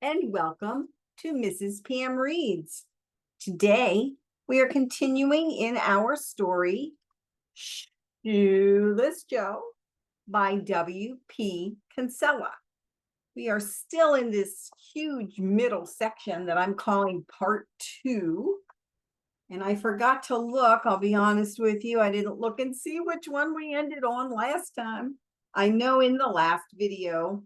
and welcome to Mrs. Pam Reads. Today, we are continuing in our story, Shoeless Joe by W.P. Kinsella. We are still in this huge middle section that I'm calling part 2. And I forgot to look, I'll be honest with you, I didn't look and see which one we ended on last time. I know in the last video,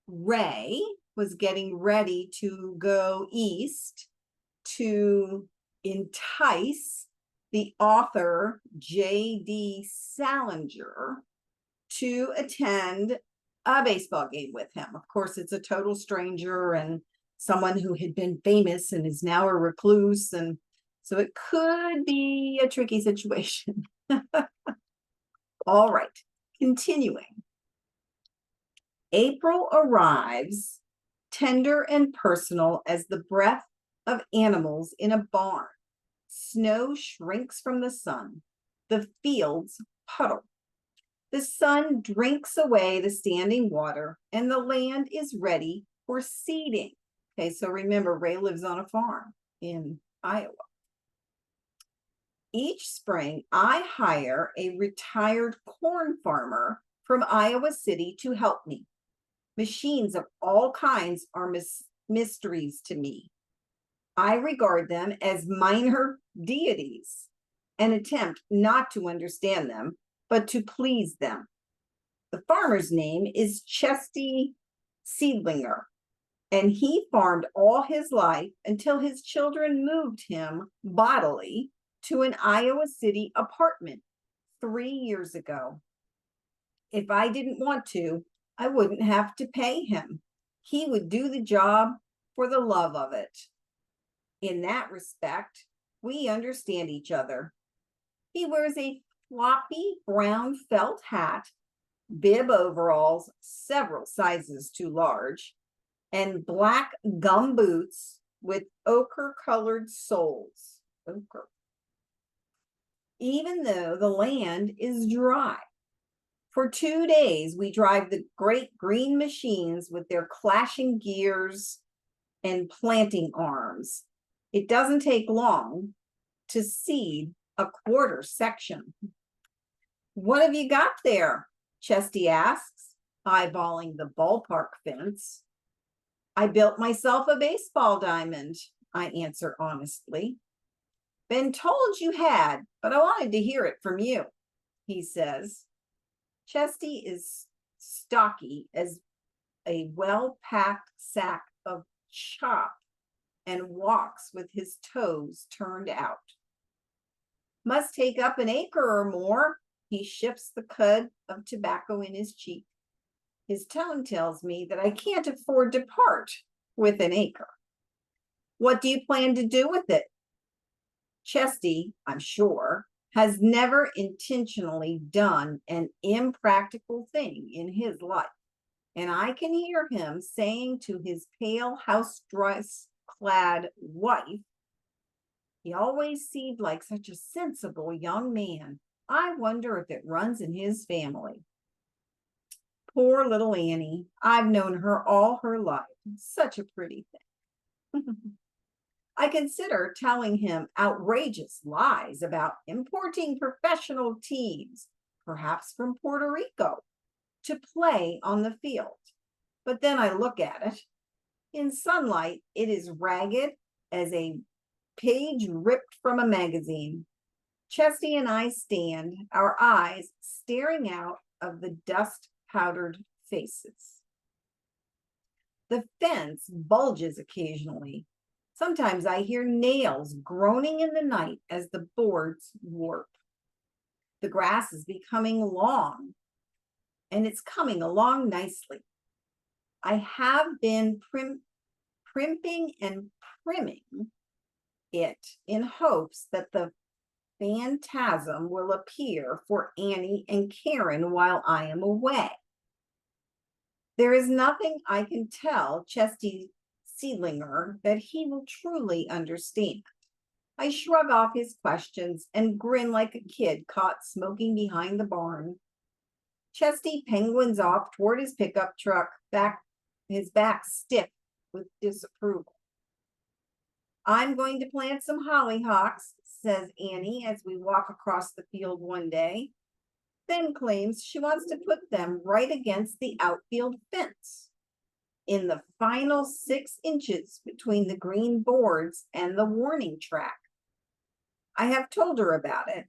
Ray was getting ready to go east to entice the author J.D. Salinger to attend a baseball game with him. Of course, it's a total stranger and someone who had been famous and is now a recluse, and so it could be a tricky situation. All right, continuing. April arrives, tender and personal as the breath of animals in a barn. Snow shrinks from the sun. The fields puddle. The sun drinks away the standing water, and the land is ready for seeding. Okay, so remember, Ray lives on a farm in Iowa. Each spring, I hire a retired corn farmer from Iowa City to help me. Machines of all kinds are mysteries to me. I regard them as minor deities and attempt not to understand them, but to please them. The farmer's name is Chesty Seedlinger, and he farmed all his life until his children moved him bodily to an Iowa City apartment 3 years ago. If I didn't want to, I wouldn't have to pay him. He would do the job for the love of it. In that respect, we understand each other. He wears a floppy brown felt hat, bib overalls several sizes too large, and black gum boots with ochre-colored soles. Ochre. Even though the land is dry. For 2 days, we drive the great green machines with their clashing gears and planting arms. It doesn't take long to seed a quarter section. What have you got there? Chesty asks, eyeballing the ballpark fence. I built myself a baseball diamond, I answer honestly. Been told you had, but I wanted to hear it from you, he says. Chesty is stocky as a well-packed sack of chop and walks with his toes turned out. Must take up an acre or more. He shifts the cud of tobacco in his cheek. His tone tells me that I can't afford to part with an acre. What do you plan to do with it? Chesty, I'm sure, has never intentionally done an impractical thing in his life, and I can hear him saying to his pale house dress-clad wife, he always seemed like such a sensible young man. I wonder if it runs in his family. Poor little Annie. I've known her all her life. Such a pretty thing. I consider telling him outrageous lies about importing professional teams, perhaps from Puerto Rico, to play on the field. But then I look at it. In sunlight, it is ragged as a page ripped from a magazine. Chesty and I stand, our eyes staring out of the dust-powdered faces. The fence bulges occasionally. Sometimes I hear nails groaning in the night as the boards warp. The grass is becoming long, and it's coming along nicely. I have been primping and primming it in hopes that the phantasm will appear for Annie and Karen while I am away. There is nothing I can tell Chesty Seedlinger that he will truly understand. I shrug off his questions and grin like a kid caught smoking behind the barn. Chesty penguins off toward his pickup truck, his back stiff with disapproval. I'm going to plant some hollyhocks, says Annie as we walk across the field one day, then claims she wants to put them right against the outfield fence, in the final 6 inches between the green boards and the warning track. I have told her about it.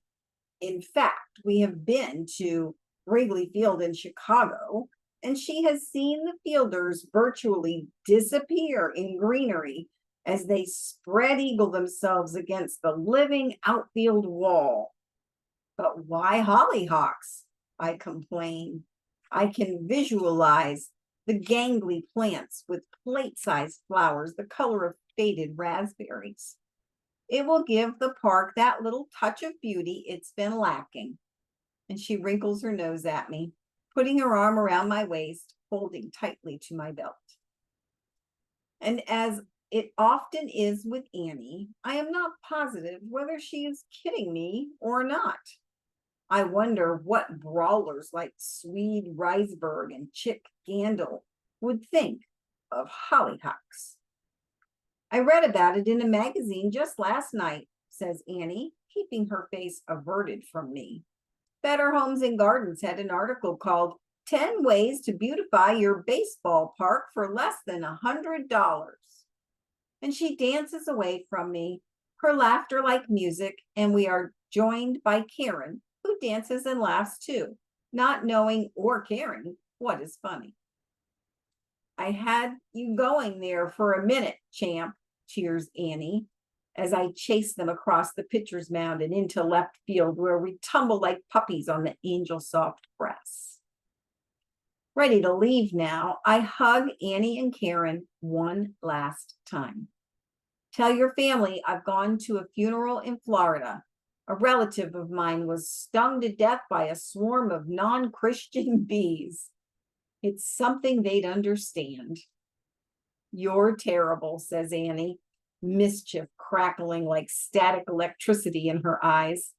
In fact, we have been to Wrigley Field in Chicago, and she has seen the fielders virtually disappear in greenery as they spread eagle themselves against the living outfield wall. But why hollyhocks? I complain. I can visualize the gangly plants with plate-sized flowers the color of faded raspberries. It will give the park that little touch of beauty it's been lacking. And she wrinkles her nose at me, putting her arm around my waist, holding tightly to my belt. And as it often is with Annie, I am not positive whether she is kidding me or not. I wonder what brawlers like Swede Reisberg and Chick Gandil would think of hollyhocks. I read about it in a magazine just last night, says Annie, keeping her face averted from me. Better Homes and Gardens had an article called 10 Ways to Beautify Your Baseball Park for Less Than $100. And she dances away from me, her laughter like music, and we are joined by Karen, who dances and laughs too, not knowing or caring what is funny. I had you going there for a minute, champ, cheers Annie, as I chase them across the pitcher's mound and into left field, where we tumble like puppies on the angel soft grass. Ready to leave now, I hug Annie and Karen one last time. Tell your family I've gone to a funeral in Florida. A relative of mine was stung to death by a swarm of non-Christian bees. It's something they'd understand. You're terrible, says Annie, mischief crackling like static electricity in her eyes.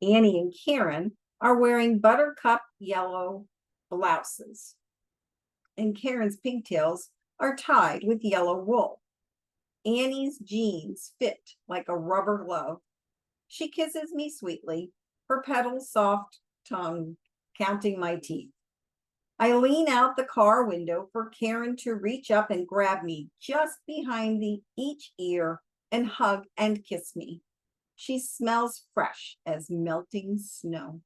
Annie and Karen are wearing buttercup yellow blouses, and Karen's pigtails are tied with yellow wool. Annie's jeans fit like a rubber glove. She kisses me sweetly, her petals soft tongue counting my teeth. I lean out the car window for Karen to reach up and grab me just behind each ear and hug and kiss me. She smells fresh as melting snow.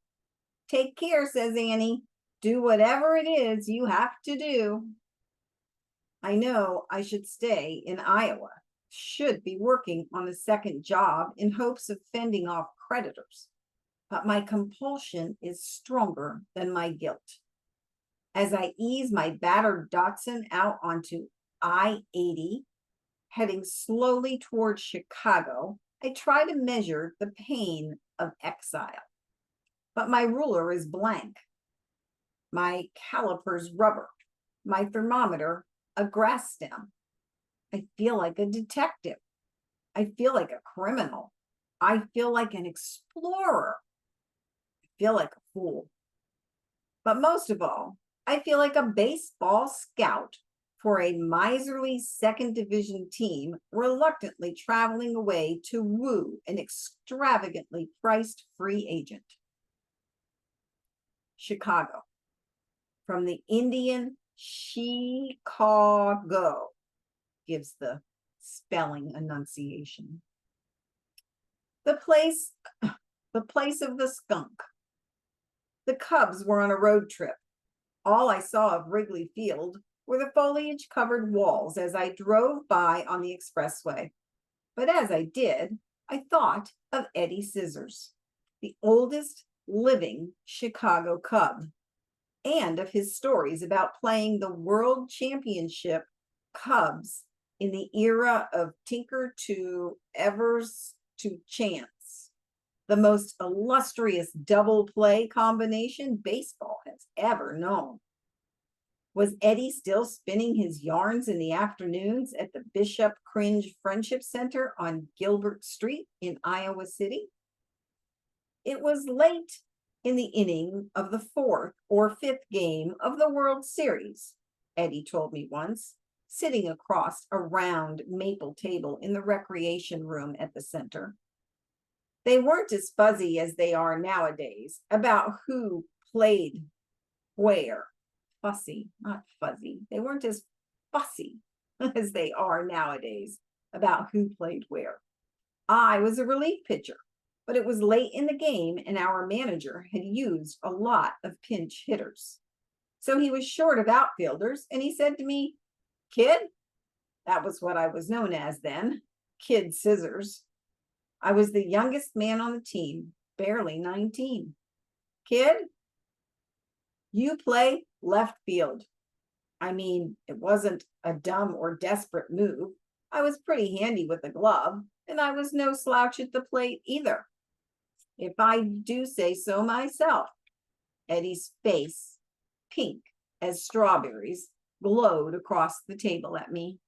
Take care, says Annie. Do whatever it is you have to do. I know I should stay in Iowa, should be working on a second job in hopes of fending off creditors, but my compulsion is stronger than my guilt. As I ease my battered Datsun out onto I-80, heading slowly toward Chicago, I try to measure the pain of exile. But my ruler is blank. My caliper's rubber. My thermometer, a grass stem. I feel like a detective. I feel like a criminal. I feel like an explorer. I feel like a fool. But most of all, I feel like a baseball scout for a miserly second division team reluctantly traveling away to woo an extravagantly priced free agent. Chicago. From the Indian Chicago, gives the spelling enunciation. The place of the skunk. The Cubs were on a road trip. All I saw of Wrigley Field were the foliage-covered walls as I drove by on the expressway. But as I did, I thought of Eddie Scissors, the oldest living Chicago Cub, and of his stories about playing the World Championship Cubs in the era of Tinker to Evers to Chance, the most illustrious double play combination baseball has ever known. Was Eddie still spinning his yarns in the afternoons at the Bishop Cringe Friendship Center on Gilbert Street in Iowa City? It was late in the inning of the fourth or fifth game of the World Series, Eddie told me once, sitting across a round maple table in the recreation room at the center. They weren't as fuzzy as they are nowadays about who played where. Fussy, not fuzzy. They weren't as fussy as they are nowadays about who played where. I was a relief pitcher, but it was late in the game and our manager had used a lot of pinch hitters. So he was short of outfielders and he said to me, "Kid," that was what I was known as then, Kid Scissors. I was the youngest man on the team, barely 19. "Kid, you play left field." I mean, it wasn't a dumb or desperate move. I was pretty handy with a glove, and I was no slouch at the plate either, if I do say so myself. Eddie's face, pink as strawberries, glowed across the table at me.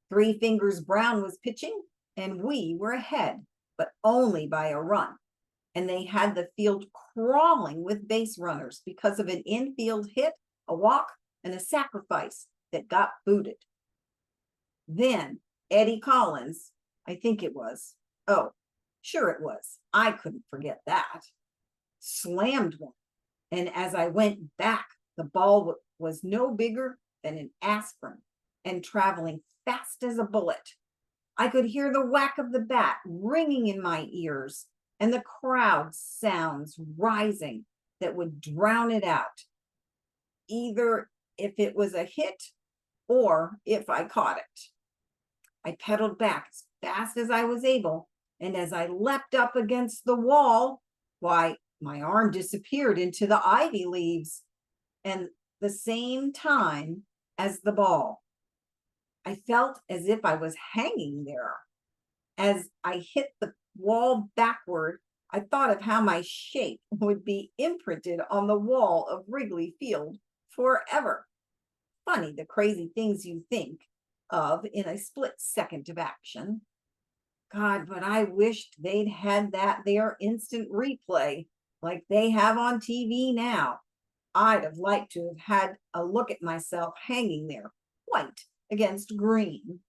Three Fingers Brown was pitching, and we were ahead, but only by a run. And they had the field crawling with base runners because of an infield hit, a walk, and a sacrifice that got booted. Then Eddie Collins, I think it was, oh, sure it was, I couldn't forget that, slammed one. And as I went back, the ball was no bigger than an aspirin and traveling fast as a bullet. I could hear the whack of the bat ringing in my ears and the crowd sounds rising that would drown it out, either if it was a hit or if I caught it. I pedaled back as fast as I was able, and as I leapt up against the wall, why, my arm disappeared into the ivy leaves, and the same time as the ball. I felt as if I was hanging there. As I hit the wall backward, I thought of how my shape would be imprinted on the wall of Wrigley Field forever. Funny the crazy things you think of in a split second of action. God, but I wished they'd had that there instant replay like they have on TV now. I'd have liked to have had a look at myself hanging there, white against green.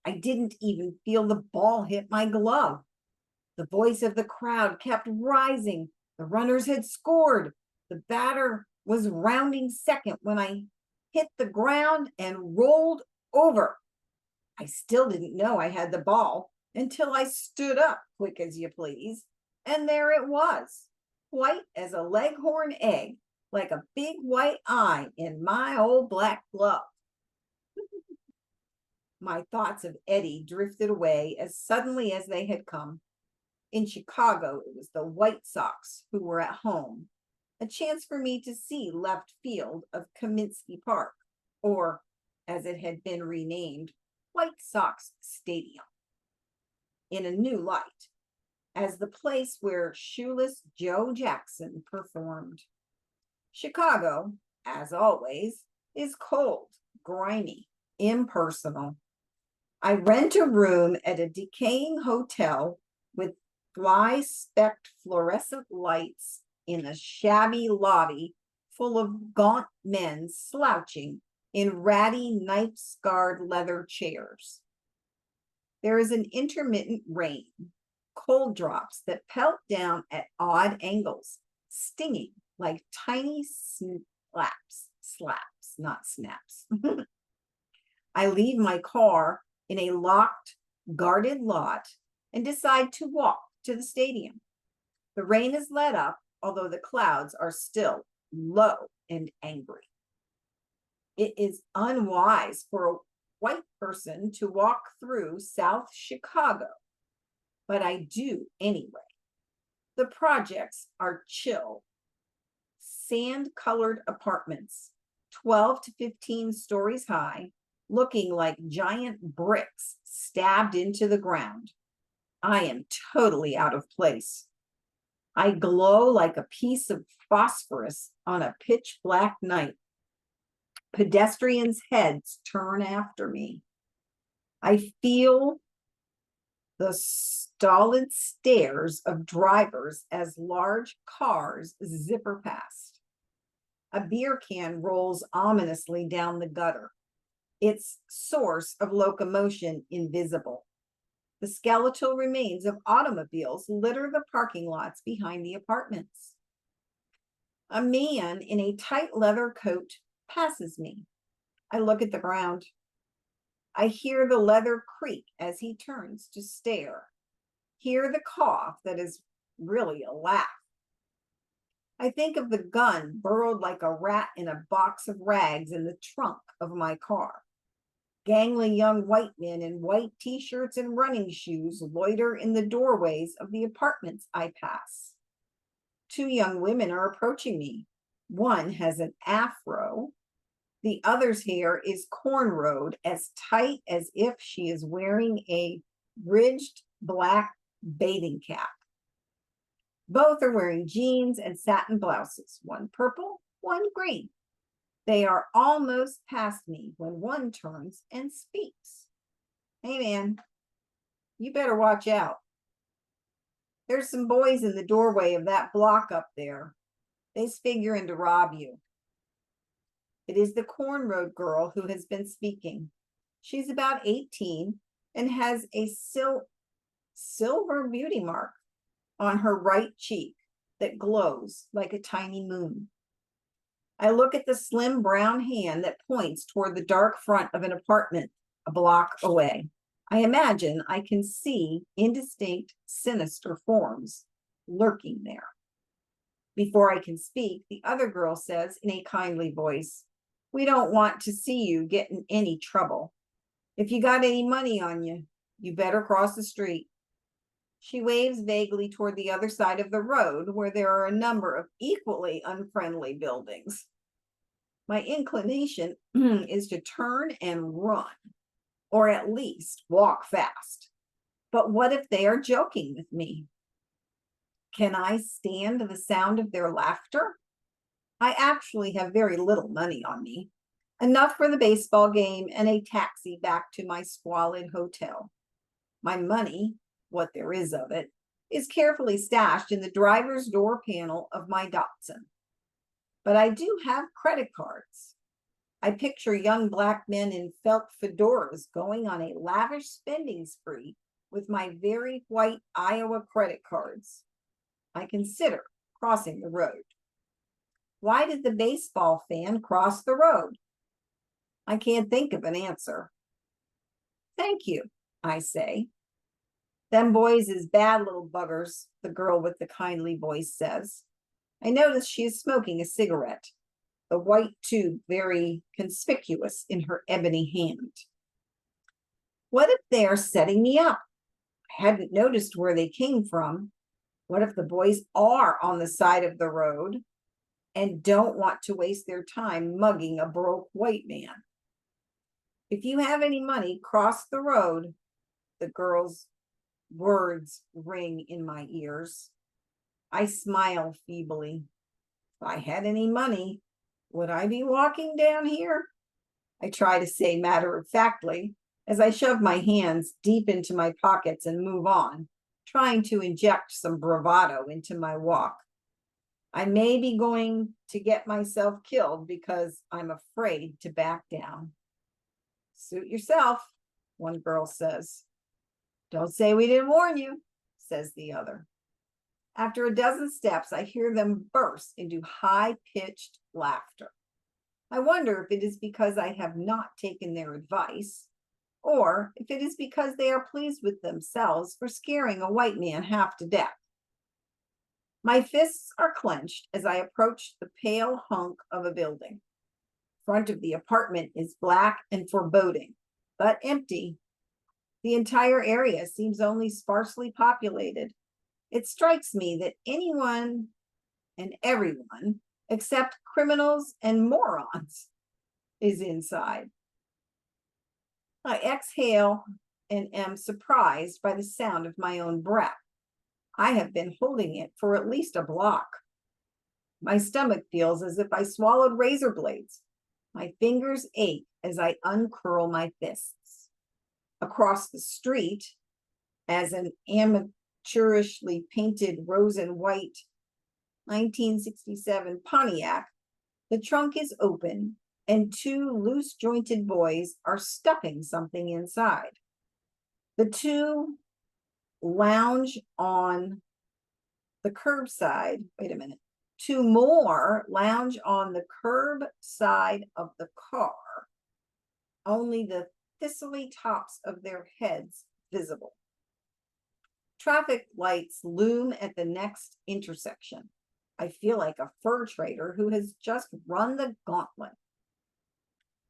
I didn't even feel the ball hit my glove. The voice of the crowd kept rising. The runners had scored. The batter was rounding second when I hit the ground and rolled over. I still didn't know I had the ball until I stood up, quick as you please, and there it was, white as a leghorn egg, like a big white eye in my old black glove. My thoughts of Eddie drifted away as suddenly as they had come. In Chicago, it was the White Sox who were at home, a chance for me to see left field of Comiskey Park, or, as it had been renamed, White Sox Stadium, in a new light, as the place where Shoeless Joe Jackson performed. Chicago, as always, is cold, grimy, impersonal. I rent a room at a decaying hotel with fly-specked fluorescent lights in a shabby lobby full of gaunt men slouching in ratty, knife-scarred leather chairs. There is an intermittent rain, cold drops that pelt down at odd angles, stinging like tiny slaps, not snaps. I leave my car in a locked, guarded lot and decide to walk to the stadium. The rain has let up, although the clouds are still low and angry. It is unwise for a white person to walk through South Chicago, but I do anyway. The projects are chill, sand-colored apartments, 12 to 15 stories high, looking like giant bricks stabbed into the ground. I am totally out of place. I glow like a piece of phosphorus on a pitch black night. Pedestrians' heads turn after me. I feel The stolid stares of drivers as large cars zipper past. A beer can rolls ominously down the gutter, its source of locomotion invisible. The skeletal remains of automobiles litter the parking lots behind the apartments. A man in a tight leather coat passes me. I look at the ground. I hear the leather creak as he turns to stare. Hear the cough that is really a laugh. I think of the gun burrowed like a rat in a box of rags in the trunk of my car. Gangly young white men in white t-shirts and running shoes loiter in the doorways of the apartments I pass. 2 young women are approaching me. One has an afro. The other's hair is cornrowed as tight as if she is wearing a ridged black bathing cap. Both are wearing jeans and satin blouses, one purple, one green. They are almost past me when one turns and speaks. Hey man, you better watch out. There's some boys in the doorway of that block up there. They's figuring to rob you. It is the cornrowed girl who has been speaking. She's about 18 and has a silver beauty mark on her right cheek that glows like a tiny moon. I look at the slim brown hand that points toward the dark front of an apartment a block away. I imagine I can see indistinct, sinister forms lurking there. Before I can speak, the other girl says in a kindly voice, "We don't want to see you get in any trouble. If you got any money on you, you better cross the street." She waves vaguely toward the other side of the road where there are a number of equally unfriendly buildings. My inclination is to turn and run, or at least walk fast. But what if they are joking with me? Can I stand the sound of their laughter? I actually have very little money on me, enough for the baseball game and a taxi back to my squalid hotel. My money, what there is of it, is carefully stashed in the driver's door panel of my Datsun. But I do have credit cards. I picture young black men in felt fedoras going on a lavish spending spree with my very white Iowa credit cards. I consider crossing the road. Why did the baseball fan cross the road? I can't think of an answer. "Thank you," I say. "Them boys is bad little buggers," the girl with the kindly voice says. I notice she is smoking a cigarette, the white tube very conspicuous in her ebony hand. What if they are setting me up? I hadn't noticed where they came from. What if the boys are on the side of the road and don't want to waste their time mugging a broke white man? "If you have any money, cross the road," the girl's words ring in my ears. I smile feebly. If I had any money, would I be walking down here? I try to say matter-of-factly as I shove my hands deep into my pockets and move on, trying to inject some bravado into my walk. I may be going to get myself killed because I'm afraid to back down. "Suit yourself," one girl says. "Don't say we didn't warn you," says the other. After a dozen steps, I hear them burst into high-pitched laughter. I wonder if it is because I have not taken their advice, or if it is because they are pleased with themselves for scaring a white man half to death. My fists are clenched as I approach the pale hunk of a building. Front of the apartment is black and foreboding, but empty. The entire area seems only sparsely populated. It strikes me that anyone and everyone, except criminals and morons, is inside. I exhale and am surprised by the sound of my own breath. I have been holding it for at least a block. My stomach feels as if I swallowed razor blades. My fingers ache as I uncurl my fists. Across the street, as an amateurishly painted rose and white 1967 Pontiac, the trunk is open and two loose jointed boys are stuffing something inside. The two lounge on the curbside. Wait a minute. Two more lounge on the curb side of the car, only the thistly tops of their heads visible. Traffic lights loom at the next intersection. I feel like a fur trader who has just run the gauntlet.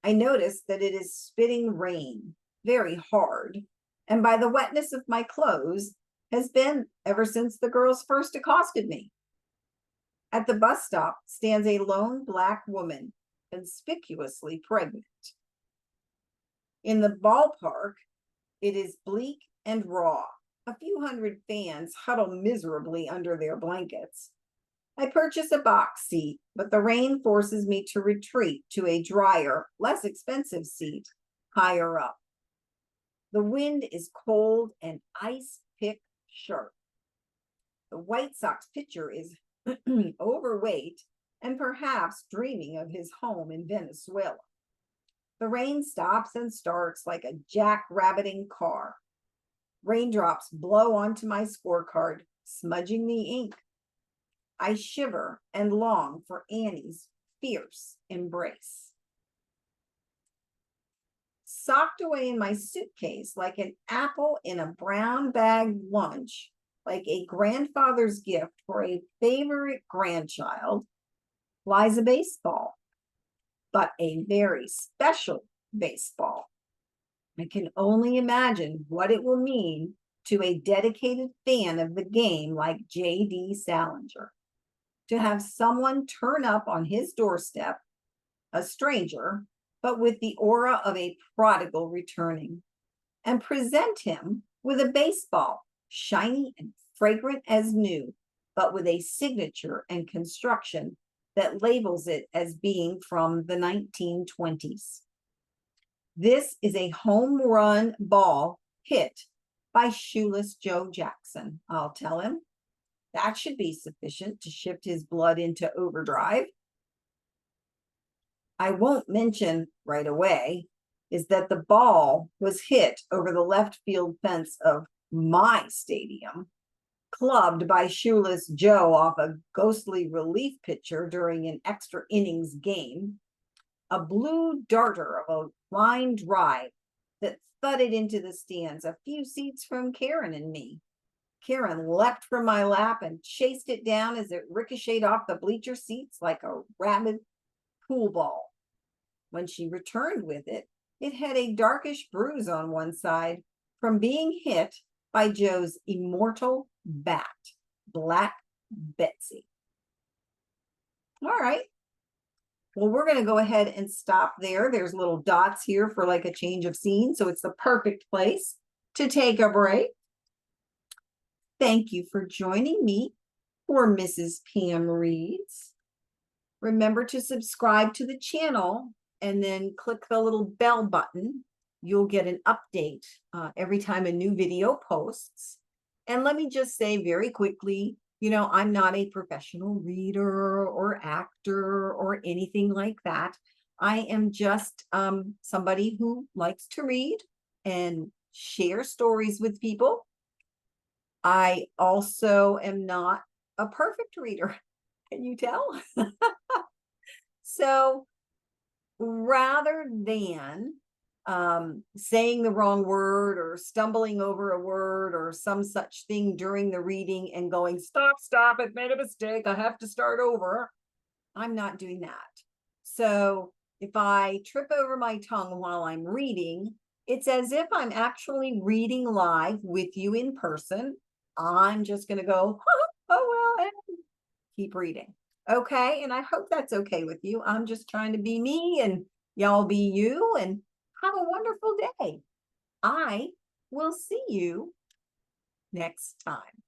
I notice that it is spitting rain very hard, and by the wetness of my clothes, has been ever since the girls first accosted me. At the bus stop stands a lone Black woman, conspicuously pregnant. In the ballpark, it is bleak and raw. A few hundred fans huddle miserably under their blankets. I purchase a box seat, but the rain forces me to retreat to a drier, less expensive seat higher up. The wind is cold and ice pick sharp. The White Sox pitcher is overweight and perhaps dreaming of his home in Venezuela. The rain stops and starts like a jackrabbiting car. Raindrops blow onto my scorecard, smudging the ink. I shiver and long for Annie's fierce embrace. Socked away in my suitcase like an apple in a brown bag lunch, like a grandfather's gift for a favorite grandchild, lies a baseball, but a very special baseball. I can only imagine what it will mean to a dedicated fan of the game like J.D. Salinger to have someone turn up on his doorstep, a stranger, but with the aura of a prodigal returning, and present him with a baseball, shiny and fragrant as new, but with a signature and construction that labels it as being from the 1920s. This is a home run ball hit by Shoeless Joe Jackson, I'll tell him. That should be sufficient to shift his blood into overdrive. I won't mention right away is that the ball was hit over the left field fence of my stadium, clubbed by Shoeless Joe off a ghostly relief pitcher during an extra innings game, a blue darter of a line drive that thudded into the stands a few seats from Karen and me. Karen leapt from my lap and chased it down as it ricocheted off the bleacher seats like a rabid pool ball. When she returned with it, it had a darkish bruise on one side from being hit by Joe's immortal bat, Black Betsy. All right. Well, we're going to go ahead and stop there. There's little dots here for like a change of scene, so it's the perfect place to take a break. Thank you for joining me for Mrs. Pam Reads. Remember to subscribe to the channel and then click the little bell button. You'll get an update every time a new video posts. And let me just say very quickly, you know, I'm not a professional reader or actor or anything like that. I am just somebody who likes to read and share stories with people. I also am not a perfect reader. Can you tell? So rather than saying the wrong word or stumbling over a word or some such thing during the reading and going, stop, I've made a mistake, I have to start over, I'm not doing that. So if I trip over my tongue while I'm reading, it's as if I'm actually reading live with you in person. I'm just going to go, oh, well, and keep reading. Okay. And I hope that's okay with you. I'm just trying to be me and y'all be you, and have a wonderful day. I will see you next time.